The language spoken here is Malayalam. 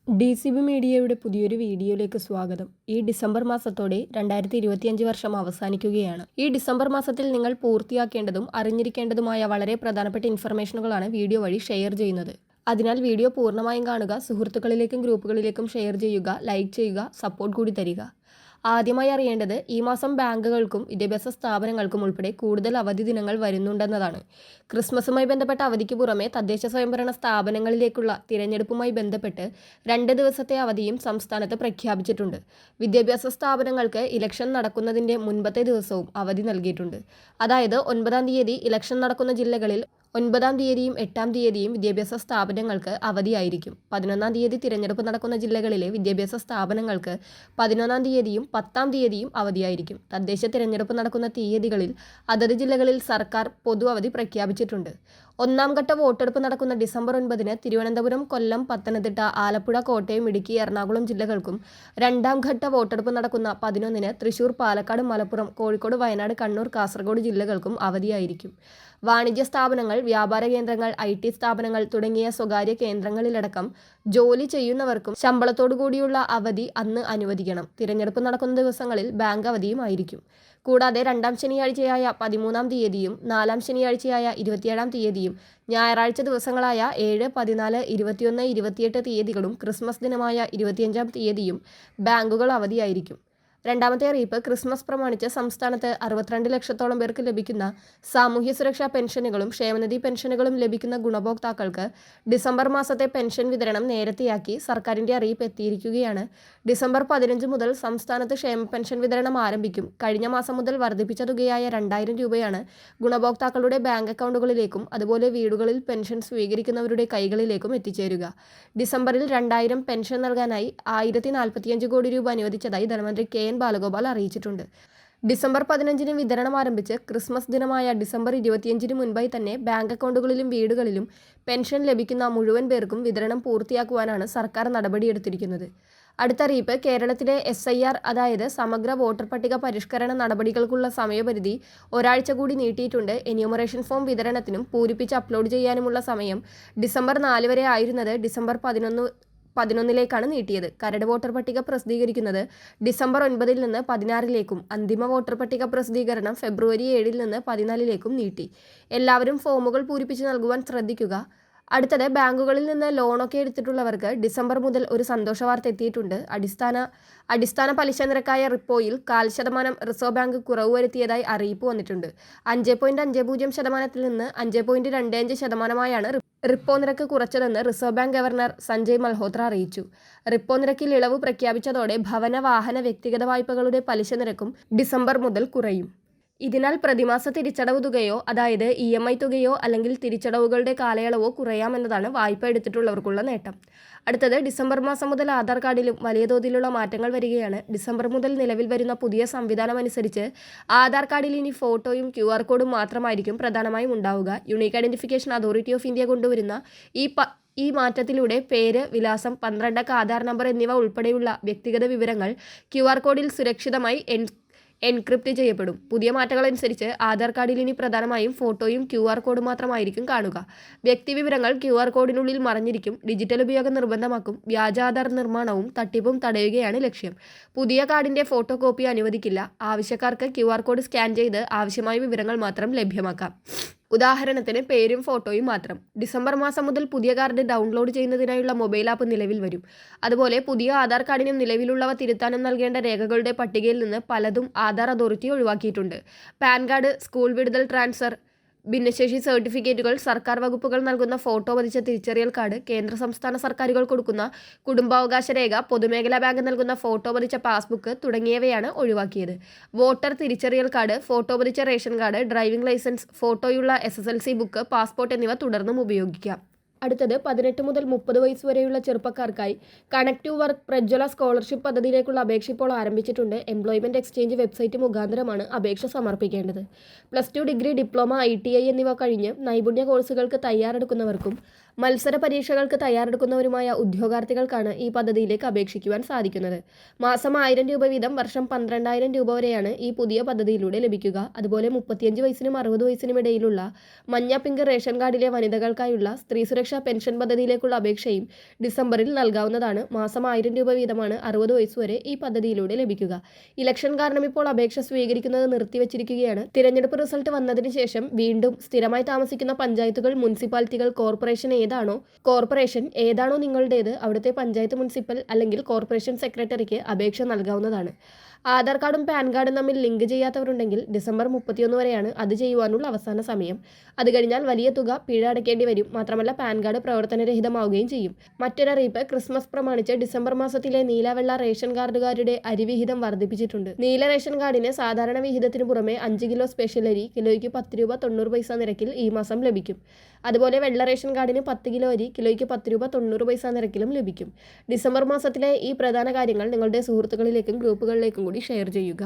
DCB മീഡിയയുടെ പുതിയൊരു വീഡിയോയിലേക്ക് സ്വാഗതം. ഈ ഡിസംബർ മാസത്തോടെ 2025 വർഷം അവസാനിക്കുകയാണ്. ഈ ഡിസംബർ മാസത്തിൽ നിങ്ങൾ പൂർത്തിയാക്കേണ്ടതും അറിഞ്ഞിരിക്കേണ്ടതുമായ വളരെ പ്രധാനപ്പെട്ട ഇൻഫർമേഷനുകളാണ് വീഡിയോ വഴി ഷെയർ ചെയ്യുന്നത്. അതിനാൽ വീഡിയോ പൂർണ്ണമായും കാണുക, സുഹൃത്തുക്കളിലേക്കും ഗ്രൂപ്പുകളിലേക്കും ഷെയർ ചെയ്യുക, ലൈക്ക് ചെയ്യുക, സപ്പോർട്ട് കൂടി തരിക. ആദ്യമായി അറിയേണ്ടത് ഈ മാസം ബാങ്കുകൾക്കും വിദ്യാഭ്യാസ സ്ഥാപനങ്ങൾക്കും ഉൾപ്പെടെ കൂടുതൽ അവധി ദിനങ്ങൾ വരുന്നുണ്ടെന്നതാണ്. ക്രിസ്മസുമായി ബന്ധപ്പെട്ട അവധിക്ക് പുറമെ തദ്ദേശ സ്വയംഭരണ സ്ഥാപനങ്ങളിലേക്കുള്ള തിരഞ്ഞെടുപ്പുമായി ബന്ധപ്പെട്ട് 2 ദിവസത്തെ അവധിയും സംസ്ഥാനത്ത് പ്രഖ്യാപിച്ചിട്ടുണ്ട്. വിദ്യാഭ്യാസ സ്ഥാപനങ്ങൾക്ക് ഇലക്ഷൻ നടക്കുന്നതിൻ്റെ മുൻപത്തെ ദിവസവും അവധി നൽകിയിട്ടുണ്ട്. അതായത് 9-ാം തീയതി ഇലക്ഷൻ നടക്കുന്ന ജില്ലകളിൽ 9-ാം തീയതിയും 8-ാം തീയതിയും വിദ്യാഭ്യാസ സ്ഥാപനങ്ങൾക്ക് അവധിയായിരിക്കും. 11-ാം തീയതി തിരഞ്ഞെടുപ്പ് നടക്കുന്ന ജില്ലകളിലെ വിദ്യാഭ്യാസ സ്ഥാപനങ്ങൾക്ക് 11-ാം തീയതിയും 10-ാം തീയതിയും അവധിയായിരിക്കും. തദ്ദേശ തിരഞ്ഞെടുപ്പ് നടക്കുന്ന തീയതികളിൽ അതത് ജില്ലകളിൽ സർക്കാർ പൊതു അവധി പ്രഖ്യാപിച്ചിട്ടുണ്ട്. 1-ാം ഘട്ട വോട്ടെടുപ്പ് നടക്കുന്ന ഡിസംബർ 9-ന് തിരുവനന്തപുരം, കൊല്ലം, പത്തനംതിട്ട, ആലപ്പുഴ, കോട്ടയം, ഇടുക്കി, എറണാകുളം ജില്ലകൾക്കും 2-ാം ഘട്ട വോട്ടെടുപ്പ് നടക്കുന്ന 11-ന് തൃശൂർ, പാലക്കാട്, മലപ്പുറം, കോഴിക്കോട്, വയനാട്, കണ്ണൂർ, കാസർഗോഡ് ജില്ലകൾക്കും അവധിയായിരിക്കും. വാണിജ്യ സ്ഥാപനങ്ങൾ, വ്യാപാര കേന്ദ്രങ്ങൾ, IT സ്ഥാപനങ്ങൾ തുടങ്ങിയ സ്വകാര്യ കേന്ദ്രങ്ങളിലടക്കം ജോലി ചെയ്യുന്നവർക്കും ശമ്പളത്തോടുകൂടിയുള്ള അവധി അന്ന് അനുവദിക്കണം. തിരഞ്ഞെടുപ്പ് നടക്കുന്ന ദിവസങ്ങളിൽ ബാങ്ക് അവധിയും ആയിരിക്കും. കൂടാതെ 2-ാം ശനിയാഴ്ചയായ 13-ാം തീയതിയും 4-ാം ശനിയാഴ്ചയായ 27-ാം തീയതിയും ഞായറാഴ്ച ദിവസങ്ങളായ 7, 14, 21, 28 തീയതികളും ക്രിസ്മസ് ദിനമായ 25-ാം തീയതിയും ബാങ്കുകൾ അവധിയായിരിക്കും. രണ്ടാമത്തെ അറിയിപ്പ്, ക്രിസ്മസ് പ്രമാണിച്ച് സംസ്ഥാനത്ത് 62 ലക്ഷത്തോളം പേർക്ക് ലഭിക്കുന്ന സാമൂഹ്യ സുരക്ഷാ പെൻഷനുകളും ക്ഷേമനിധി പെൻഷനുകളും ലഭിക്കുന്ന ഗുണഭോക്താക്കൾക്ക് ഡിസംബർ മാസത്തെ പെൻഷൻ വിതരണം നേരത്തെയാക്കി സർക്കാരിൻ്റെ അറിയിപ്പ് എത്തിയിരിക്കുകയാണ്. ഡിസംബർ 15 മുതൽ സംസ്ഥാനത്ത് ക്ഷേമ പെൻഷൻ വിതരണം ആരംഭിക്കും. കഴിഞ്ഞ മാസം മുതൽ വർദ്ധിപ്പിച്ച തുകയായ 2000 രൂപയാണ് ഗുണഭോക്താക്കളുടെ ബാങ്ക് അക്കൗണ്ടുകളിലേക്കും അതുപോലെ വീടുകളിൽ പെൻഷൻ സ്വീകരിക്കുന്നവരുടെ കൈകളിലേക്കും എത്തിച്ചേരുക. ഡിസംബറിൽ 2000 പെൻഷൻ നൽകാനായി 1045 കോടി രൂപ അനുവദിച്ചതായി ധനമന്ത്രി കെ ബാലഗോപാൽ അറിയിച്ചിട്ടുണ്ട്. ഡിസംബർ 15-ന് വിതരണം ആരംഭിച്ച് ക്രിസ്മസ് ദിനമായ ഡിസംബർ 25-ന് മുൻപായി തന്നെ ബാങ്ക് അക്കൗണ്ടുകളിലും വീടുകളിലും പെൻഷൻ ലഭിക്കുന്ന മുഴുവൻ പേർക്കും വിതരണം പൂർത്തിയാക്കുവാനാണ് സർക്കാർ നടപടിയെടുത്തിരിക്കുന്നത്. അടുത്ത അറിയിപ്പ്, കേരളത്തിലെ SIR അതായത് സമഗ്ര വോട്ടർ പട്ടിക പരിഷ്കരണ നടപടികൾക്കുള്ള സമയപരിധി ഒരാഴ്ച കൂടി നീട്ടിയിട്ടുണ്ട്. എന്യൂമറേഷൻ ഫോം വിതരണത്തിനും പൂരിപ്പിച്ച് അപ്ലോഡ് ചെയ്യാനുമുള്ള സമയം ഡിസംബർ 4 വരെ ആയിരുന്നത് ഡിസംബർ 11-ലേക്കാണ് നീട്ടിയത്. കരട് വോട്ടർ പട്ടിക പ്രസിദ്ധീകരിക്കുന്നത് ഡിസംബർ 9-ൽ നിന്ന് 16-ലേക്കും അന്തിമ വോട്ടർ പട്ടിക പ്രസിദ്ധീകരണം ഫെബ്രുവരി 7-ൽ നിന്ന് 14-ലേക്കും നീട്ടി. എല്ലാവരും ഫോമുകൾ പൂരിപ്പിച്ച് നൽകുവാൻ ശ്രദ്ധിക്കുക. അടുത്തത്, ബാങ്കുകളിൽ നിന്ന് ലോണൊക്കെ എടുത്തിട്ടുള്ളവർക്ക് ഡിസംബർ മുതൽ ഒരു സന്തോഷ വാർത്ത എത്തിയിട്ടുണ്ട്. അടിസ്ഥാന പലിശ നിരക്കായ റിപ്പോയിൽ 0.5% റിസർവ് ബാങ്ക് കുറവ് വരുത്തിയതായി അറിയിപ്പ് വന്നിട്ടുണ്ട്. 5.50% നിന്ന് 5.25%-ആയാണ് റിപ്പോ നിരക്ക് കുറച്ചതെന്ന് reserve bank governor Sanjay Malhotra അറിയിച്ചു. റിപ്പോ നിരക്കിൽ ഇളവ് പ്രഖ്യാപിച്ചതോടെ ഭവന, വാഹന, വ്യക്തിഗത വായ്പകളുടെ പലിശ നിരക്കും ഡിസംബർ മുതൽ കുറയും. ഇതിനാൽ പ്രതിമാസ തിരിച്ചടവ് തുകയോ അതായത് EMI തുകയോ അല്ലെങ്കിൽ തിരിച്ചടവുകളുടെ കാലയളവോ കുറയാമെന്നതാണ് വായ്പ എടുത്തിട്ടുള്ളവർക്കുള്ള നേട്ടം. അടുത്തത്, ഡിസംബർ മാസം മുതൽ ആധാർ കാർഡിലും വലിയ തോതിലുള്ള മാറ്റങ്ങൾ വരികയാണ്. ഡിസംബർ മുതൽ നിലവിൽ വരുന്ന പുതിയ സംവിധാനം അനുസരിച്ച് ആധാർ കാർഡിൽ ഇനി ഫോട്ടോയും QR കോഡും മാത്രമായിരിക്കും പ്രധാനമായും ഉണ്ടാവുക. Unique identification authority of India കൊണ്ടുവരുന്ന ഈ മാറ്റത്തിലൂടെ പേര്, വിലാസം, 12 അക്ക ആധാർ നമ്പർ എന്നിവ ഉൾപ്പെടെയുള്ള വ്യക്തിഗത വിവരങ്ങൾ QR കോഡിൽ സുരക്ഷിതമായി എൻക്രിപ്റ്റ് ചെയ്യപ്പെടും. പുതിയ മാറ്റങ്ങളനുസരിച്ച് ആധാർ കാർഡിൽ ഇനി പ്രധാനമായും ഫോട്ടോയും QR കോഡും മാത്രമായിരിക്കും കാണുക. വ്യക്തിവിവരങ്ങൾ QR കോഡിനുള്ളിൽ മറഞ്ഞിരിക്കും. ഡിജിറ്റൽ ഉപയോഗം നിർബന്ധമാക്കും. വ്യാജ ആധാർ നിർമ്മാണവും തട്ടിപ്പും തടയുകയാണ് ലക്ഷ്യം. പുതിയ കാർഡിൻ്റെ ഫോട്ടോ കോപ്പി അനുവദിക്കില്ല. ആവശ്യക്കാർക്ക് QR കോഡ് സ്കാൻ ചെയ്ത് ആവശ്യമായ വിവരങ്ങൾ മാത്രം ലഭ്യമാക്കാം. ഉദാഹരണത്തിന് പേരും ഫോട്ടോയും മാത്രം. ഡിസംബർ മാസം മുതൽ പുതിയ കാർഡ് ഡൗൺലോഡ് ചെയ്യുന്നതിനായുള്ള മൊബൈൽ ആപ്പ് നിലവിൽ വരും. അതുപോലെ പുതിയ ആധാർ കാർഡിനും നിലവിലുള്ളവ തിരുത്താനും നൽകേണ്ട രേഖകളുടെ പട്ടികയിൽ നിന്ന് പലതും ആധാർ അതോറിറ്റി ഒഴിവാക്കിയിട്ടുണ്ട്. പാൻ കാർഡ്, സ്കൂൾ വിടുതൽ ട്രാൻസ്ഫർ, ഭിന്നശേഷി സർട്ടിഫിക്കറ്റുകൾ, സർക്കാർ വകുപ്പുകൾ നൽകുന്ന ഫോട്ടോ പതിച്ച തിരിച്ചറിയൽ കാർഡ്, കേന്ദ്ര സംസ്ഥാന സർക്കാരുകൾ കൊടുക്കുന്ന കുടുംബാവകാശ രേഖ, പൊതുമേഖലാ ബാങ്ക് നൽകുന്ന ഫോട്ടോ പതിച്ച പാസ്ബുക്ക് തുടങ്ങിയവയാണ് ഒഴിവാക്കിയത്. വോട്ടർ തിരിച്ചറിയൽ കാർഡ്, ഫോട്ടോ പതിച്ച റേഷൻ കാർഡ്, ഡ്രൈവിംഗ് ലൈസൻസ്, ഫോട്ടോയുള്ള SSLC ബുക്ക്, പാസ്പോർട്ട് എന്നിവ തുടർന്നും ഉപയോഗിക്കാം. അടുത്തത്, 18 മുതൽ 30 വയസ്സ് വരെയുള്ള ചെറുപ്പക്കാർക്കായി connect to work Prajwala scholarship പദ്ധതിയിലേക്കുള്ള അപേക്ഷ ഇപ്പോൾ ആരംഭിച്ചിട്ടുണ്ട്. എംപ്ലോയ്മെൻറ്റ് എക്സ്ചേഞ്ച് വെബ്സൈറ്റ് മുഖാന്തരമാണ് അപേക്ഷ സമർപ്പിക്കേണ്ടത്. +2 ഡിഗ്രി, ഡിപ്ലോമ, ITI എന്നിവ കഴിഞ്ഞ് നൈപുണ്യ കോഴ്സുകൾക്ക് തയ്യാറെടുക്കുന്നവർക്കും മത്സര പരീക്ഷകൾക്ക് തയ്യാറെടുക്കുന്നവരുമായ ഉദ്യോഗാർത്ഥികൾക്കാണ് ഈ പദ്ധതിയിലേക്ക് അപേക്ഷിക്കുവാൻ സാധിക്കുന്നത്. മാസം 1000 രൂപ വീതം വർഷം 12,000 രൂപ വരെയാണ് ഈ പുതിയ പദ്ധതിയിലൂടെ ലഭിക്കുക. അതുപോലെ 35 വയസ്സിനും 60 വയസ്സിനും ഇടയിലുള്ള മഞ്ഞ പിങ്ക് റേഷൻ കാർഡിലെ വനിതകൾക്കായുള്ള സ്ത്രീ സുരക്ഷാ പെൻഷൻ പദ്ധതിയിലേക്കുള്ള അപേക്ഷയും ഡിസംബറിൽ നൽകാവുന്നതാണ്. മാസം 1000 രൂപ വീതമാണ് 60 വയസ്സുവരെ ഈ പദ്ധതിയിലൂടെ ലഭിക്കുക. ഇലക്ഷൻ കാരണം ഇപ്പോൾ അപേക്ഷ സ്വീകരിക്കുന്നത് നിർത്തിവച്ചിരിക്കുകയാണ്. തിരഞ്ഞെടുപ്പ് റിസൾട്ട് വന്നതിന് ശേഷം വീണ്ടും സ്ഥിരമായി താമസിക്കുന്ന പഞ്ചായത്തുകൾ, മുനിസിപ്പാലിറ്റികൾ, കോർപ്പറേഷൻ ഏതാണോ നിങ്ങളുടേത് അവിടുത്തെ പഞ്ചായത്ത്, മുനിസിപ്പൽ അല്ലെങ്കിൽ കോർപ്പറേഷൻ സെക്രട്ടറിക്ക് അപേക്ഷ നൽകാവുന്നതാണ്. ആധാർ കാർഡും പാൻ കാർഡും തമ്മിൽ ലിങ്ക് ചെയ്യാത്തവരുണ്ടെങ്കിൽ ഡിസംബർ 31 വരെയാണ് അത് ചെയ്യുവാനുള്ള അവസാന സമയം. അത് കഴിഞ്ഞാൽ വലിയ തുക പിഴ അടയ്ക്കേണ്ടി വരും. മാത്രമല്ല പാൻ കാർഡ് പ്രവർത്തനരഹിതമാവുകയും ചെയ്യും. മറ്റൊരറിയിപ്പ്, ക്രിസ്മസ് പ്രമാണിച്ച് ഡിസംബർ മാസത്തിലെ നീല വെള്ള റേഷൻ കാർഡുകാരുടെ അരിവിഹിതം വർദ്ധിപ്പിച്ചിട്ടുണ്ട്. നീല റേഷൻ കാർഡിന് സാധാരണ വിഹിതത്തിന് പുറമെ 5 കിലോ സ്പെഷ്യൽ അരി കിലോയ്ക്ക് 10 രൂപ 90 പൈസ നിരക്കിൽ ഈ മാസം ലഭിക്കും. അതുപോലെ വെള്ള റേഷൻ കാർഡിന് 10 കിലോ അരി കിലോയ്ക്ക് 10 രൂപ 90 പൈസ നിരക്കിലും ലഭിക്കും. ഡിസംബർ മാസത്തിലെ ഈ പ്രധാന കാര്യങ്ങൾ നിങ്ങളുടെ സുഹൃത്തുക്കളിലേക്കും ഗ്രൂപ്പുകളിലേക്കും കൂടി ഷെയർ ചെയ്യുക.